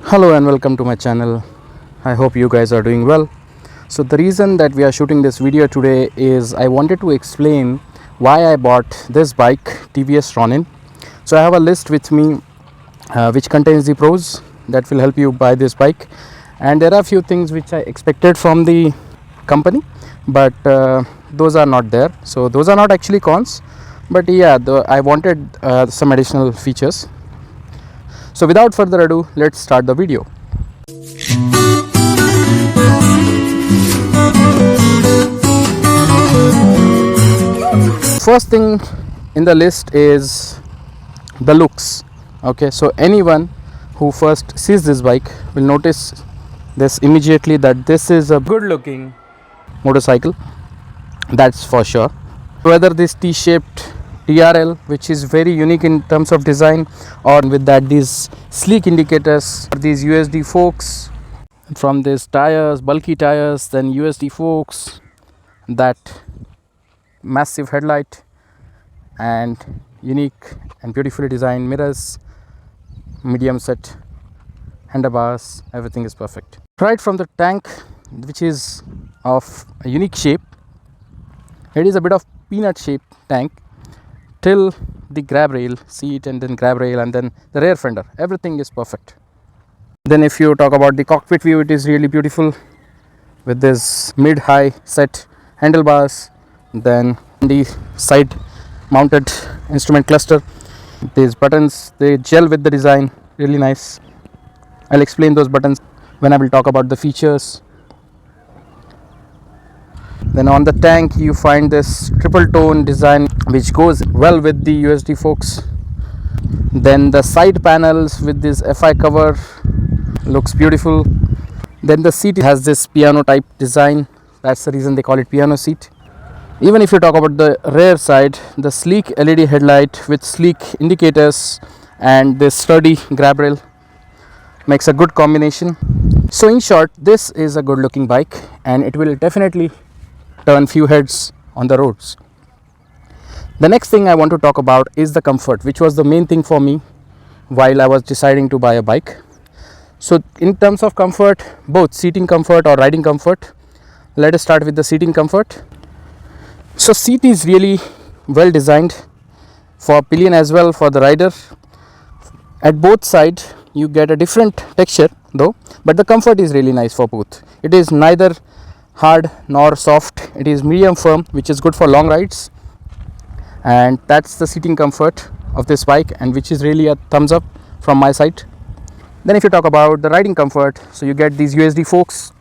Hello and welcome to my channel. I hope you guys are doing well. So the reason that we are shooting this video today is I wanted to explain why I bought this bike, TVS Ronin. So I have a list with me which contains the pros that will help you buy this bike, and there are a few things which I expected from the company, but those are not there. So those are not actually cons, but yeah, I wanted some additional features. So without further ado, let's start the video. First thing in the list is the looks. Okay, so anyone who first sees this bike will notice this immediately, that this is a good looking motorcycle, that's for sure. Whether this T-shaped TRL, which is very unique in terms of design, or with that these sleek indicators, these USD forks from these tires, bulky tires, then USD forks, that massive headlight, and unique and beautifully designed mirrors, medium set handlebars, everything is perfect. Right from the tank, which is of a unique shape, it is a bit of peanut shaped tank, till the grab rail seat, and then grab rail, and then the rear fender, everything is perfect. Then if you talk about the cockpit view, it is really beautiful with this mid-high set handlebars, then the side mounted instrument cluster, these buttons, they gel with the design, really nice. I'll explain those buttons when I will talk about the features. Then on the tank you find this triple tone design which goes well with the USD forks. Then the side panels with this FI cover looks beautiful. Then the seat has this piano type design, that's the reason they call it piano seat. Even if you talk about the rear side, the sleek LED headlight with sleek indicators and this sturdy grab rail makes a good combination. So in short, this is a good looking bike, and it will definitely turn few heads on the roads. The next thing I want to talk about is the comfort, which was the main thing for me while I was deciding to buy a bike. So in terms of comfort, both seating comfort or riding comfort, let us start with the seating comfort. So seat is really well designed for pillion as well for the rider. At both sides you get a different texture though, but the comfort is really nice for both. It is neither hard nor soft, it is medium firm, which is good for long rides, and that's the seating comfort of this bike, and which is really a thumbs up from my side. Then if you talk about the riding comfort, so you get these USD forks,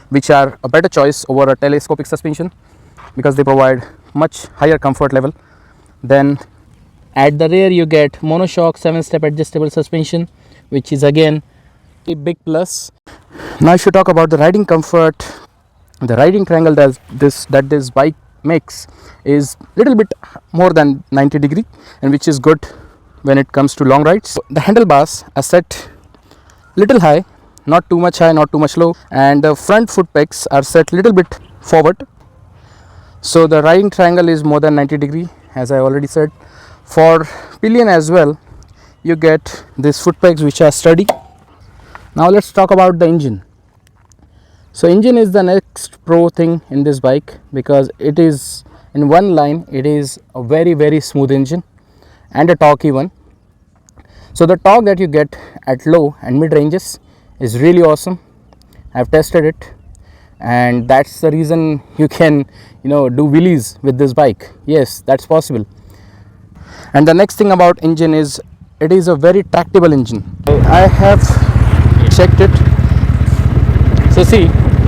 which are a better choice over a telescopic suspension because they provide much higher comfort level. Then at the rear you get monoshock 7-step adjustable suspension, which is again a big plus. Now if you talk about the riding comfort, the riding triangle that this bike makes is little bit more than 90 degree, and which is good when it comes to long rides. The handlebars are set little high, not too much high, not too much low, and the front foot pegs are set little bit forward. So the riding triangle is more than 90 degree, as I already said. For pillion as well, you get these foot pegs which are sturdy. Now let's talk about the engine. So engine is the next pro thing in this bike, because it is in one line, it is a very smooth engine and a torquey one. So the torque that you get at low and mid ranges is really awesome. I've tested it, and that's the reason you can do wheelies with this bike. Yes, that's possible. And the next thing about engine is it is a very tractable engine. I have checked it. So see,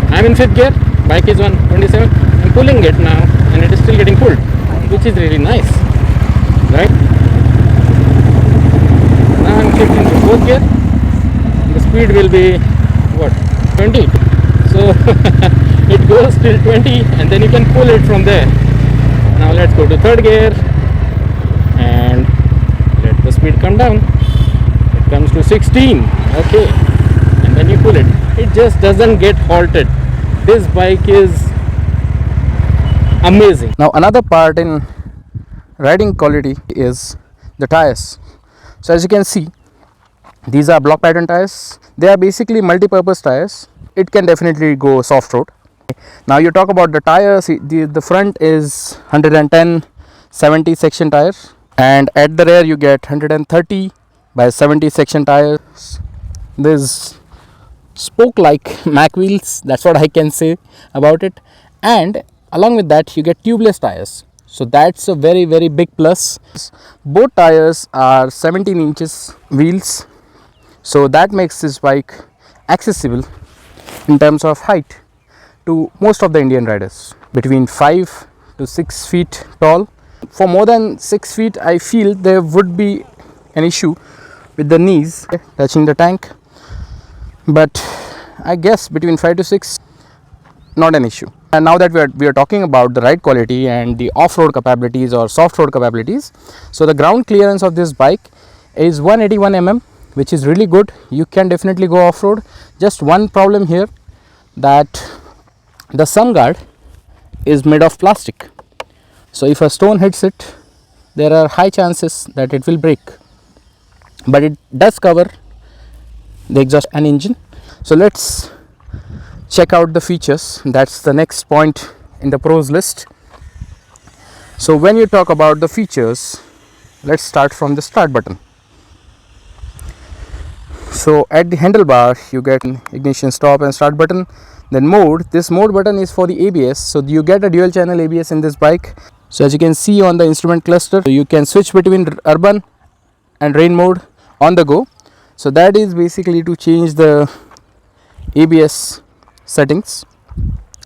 I'm in 5th gear, bike is on 27, I'm pulling it now and it is still getting pulled, which is really nice, right? Now I'm shifting to 4th gear, the speed will be what, 20, so it goes till 20 and then you can pull it from there. Now let's go to 3rd gear and let the speed come down. It comes to 16, okay, and then you pull it. It just doesn't get halted. This bike is amazing. Now another part in riding quality is the tires. So as you can see, These are block pattern tires. They are basically multi-purpose tires. It can definitely go soft road. Now you talk about the tires. The front is 110 70 section tire, and at the rear you get 130 by 70 section tires. This spoke like Mac wheels, that's what I can say about it. And along with that you get tubeless tires, so that's a very big plus. Both tires are 17 inches wheels, so that makes this bike accessible in terms of height to most of the Indian riders, between 5 to 6 feet tall. For more than 6 feet I feel there would be an issue with the knees touching the tank, but I guess between 5 to 6 not an issue. And now that we are talking about the ride quality and the off-road capabilities or soft road capabilities, so the ground clearance of this bike is 181 mm, which is really good. You can definitely go off-road. Just one problem here, that the sun guard is made of plastic, so if a stone hits it there are high chances that it will break, but it does cover the exhaust and engine. So let's check out the features. That's the next point in the pros list. So when you talk about the features, let's start from the start button. So at the handlebar you get an ignition, stop and start button. Then mode, this mode button is for the ABS, so you get a dual channel ABS in this bike. So as you can see on the instrument cluster, you can switch between urban and rain mode on the go. So that is basically to change the ABS settings.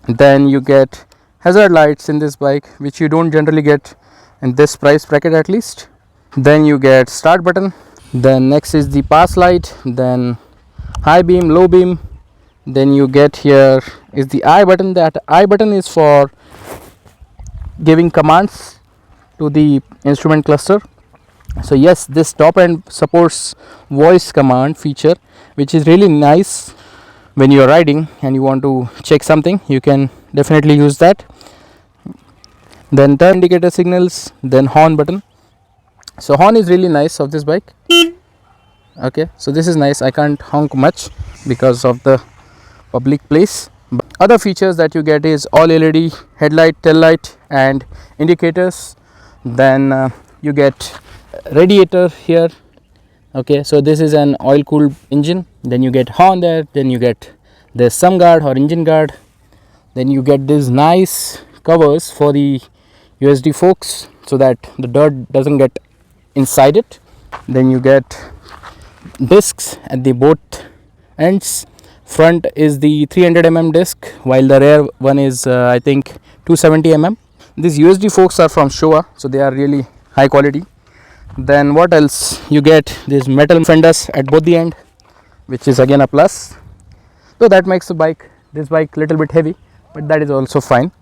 Then you get hazard lights in this bike, which you don't generally get in this price bracket at least. Then you get start button. Then next is the pass light, then high beam, low beam. Then you get here is the I button. That I button is for giving commands to the instrument cluster. So yes, this top end supports voice command feature, which is really nice. When you are riding and you want to check something, you can definitely use that. Then turn indicator signals, then horn button. So horn is really nice of this bike. Okay, so this is nice. I can't honk much because of the public place. But other features that you get is all LED headlight, tail light and indicators. Then you get radiator here. Okay, so this is an oil cooled engine. Then you get horn there. Then you get the sun guard or engine guard. Then you get these nice covers for the USD forks so that the dirt doesn't get inside it. Then you get discs at the both ends. Front is the 300 mm disc, while the rear one is I think 270 mm. These USD forks are from Showa, so they are really high quality. Then what else? You get these metal fenders at both the end, which is again a plus. So that makes this bike little bit heavy, but that is also fine.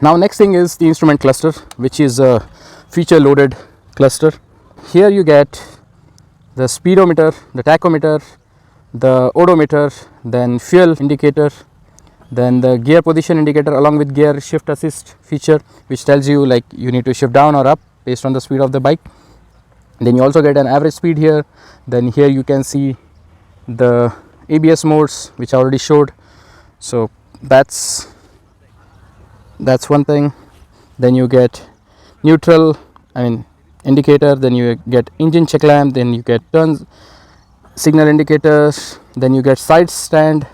Now next thing is the instrument cluster, which is a feature loaded cluster. Here you get the speedometer, the tachometer, the odometer, then fuel indicator, then the gear position indicator along with gear shift assist feature, which tells you like you need to shift down or up based on the speed of the bike. Then you also get an average speed here. Then here you can see the ABS modes, which I already showed. So that's one thing. Then you get neutral, indicator. Then you get engine check lamp. Then you get turn signal indicators. Then you get side stand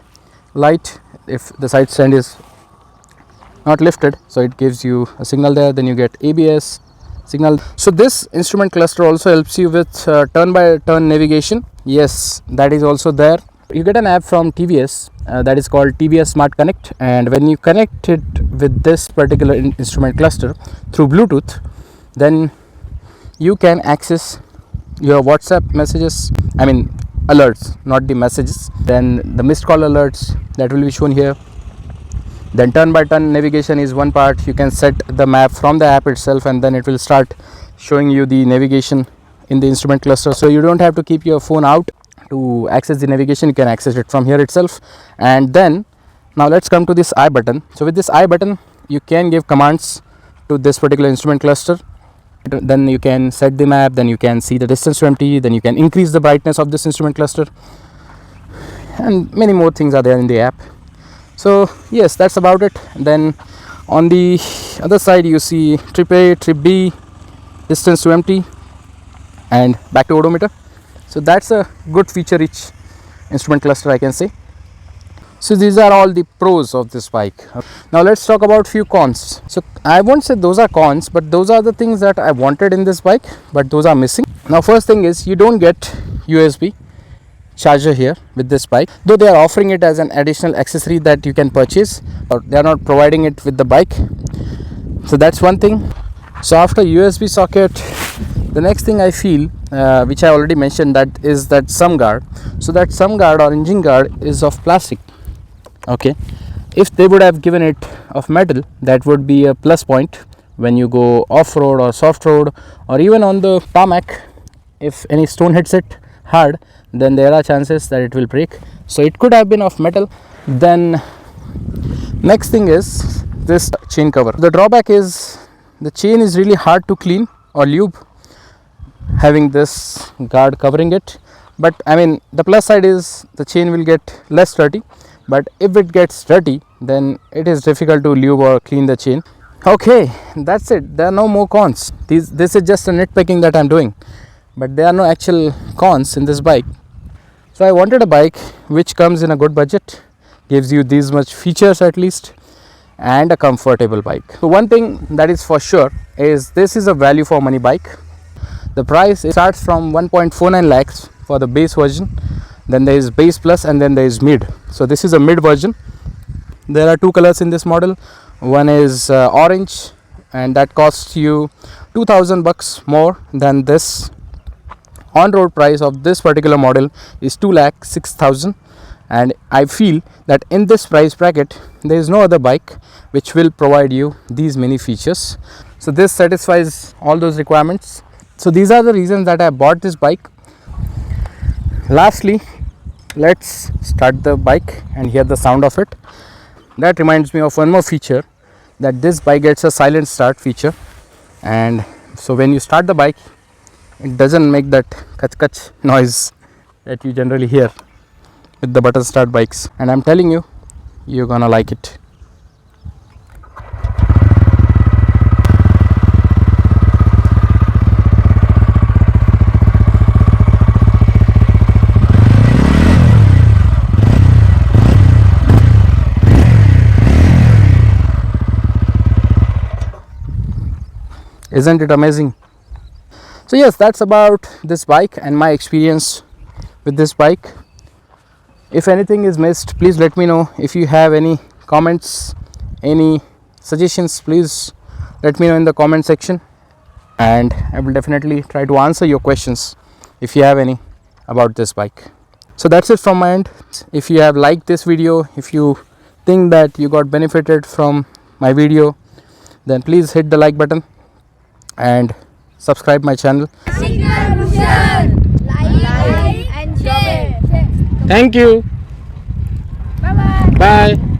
light if the side stand is not lifted, so it gives you a signal there. Then you get ABS signal. So this instrument cluster also helps you with turn by turn navigation. Yes, that is also there. You get an app from TVS that is called TVS Smart Connect, and when you connect it with this particular instrument cluster through Bluetooth, then you can access your WhatsApp messages, alerts, not the messages. Then the missed call alerts that will be shown here. Then turn by turn navigation is one part. You can set the map from the app itself, and then it will start showing you the navigation in the instrument cluster, so you don't have to keep your phone out to access the navigation. You can access it from here itself. And then now let's come to this I button. So with this I button you can give commands to this particular instrument cluster. Then you can set the map, then you can see the distance to empty, then you can increase the brightness of this instrument cluster, and many more things are there in the app. So yes, that's about it. Then on the other side you see trip A, trip B, distance to empty, and back to odometer. So that's a good feature rich instrument cluster, I can say. So these are all the pros of this bike. Now let's talk about few cons. So I won't say those are cons, but those are the things that I wanted in this bike, but those are missing. Now first thing is you don't get USB charger here with this bike, though they are offering it as an additional accessory that you can purchase, but they are not providing it with the bike. So that's one thing. So after USB socket, the next thing I feel, which I already mentioned, that is that sum guard. So that sum guard or engine guard is of plastic. Okay, if they would have given it of metal, that would be a plus point when you go off-road or soft road, or even on the tarmac. If any stone hits it hard, then there are chances that it will break. So it could have been of metal. Then next thing is this chain cover. The drawback is the chain is really hard to clean or lube, having this guard covering it. But I mean, the plus side is the chain will get less dirty, but if it gets dirty, then it is difficult to lube or clean the chain. Okay, that's it. There are no more cons. This is just a nitpicking that I'm doing, but there are no actual cons in this bike. So I wanted a bike which comes in a good budget, gives you these much features at least, and a comfortable bike. So one thing that is for sure is this is a value for money bike. The price starts from 1.49 lakhs for the base version, then there is base plus, and then there is mid. So this is a mid version. There are two colors in this model. One is orange, and that costs you 2,000 bucks more than this. On-road price of this particular model is 2,06,000, and I feel that in this price bracket there is no other bike which will provide you these many features. So this satisfies all those requirements. So these are the reasons that I bought this bike. Lastly, let's start the bike and hear the sound of it. That reminds me of one more feature, that this bike gets a silent start feature, and so when you start the bike, it doesn't make that kach noise that you generally hear with the button start bikes, and I'm telling you, you're gonna like it. Isn't it amazing? So yes, that's about this bike and my experience with this bike. If anything is missed, please let me know. If you have any comments, any suggestions, please let me know in the comment section, and I will definitely try to answer your questions if you have any about this bike. So that's it from my end. If you have liked this video, if you think that you got benefited from my video, then please hit the like button and subscribe my channel. Like and share. Thank you. Bye bye. Bye.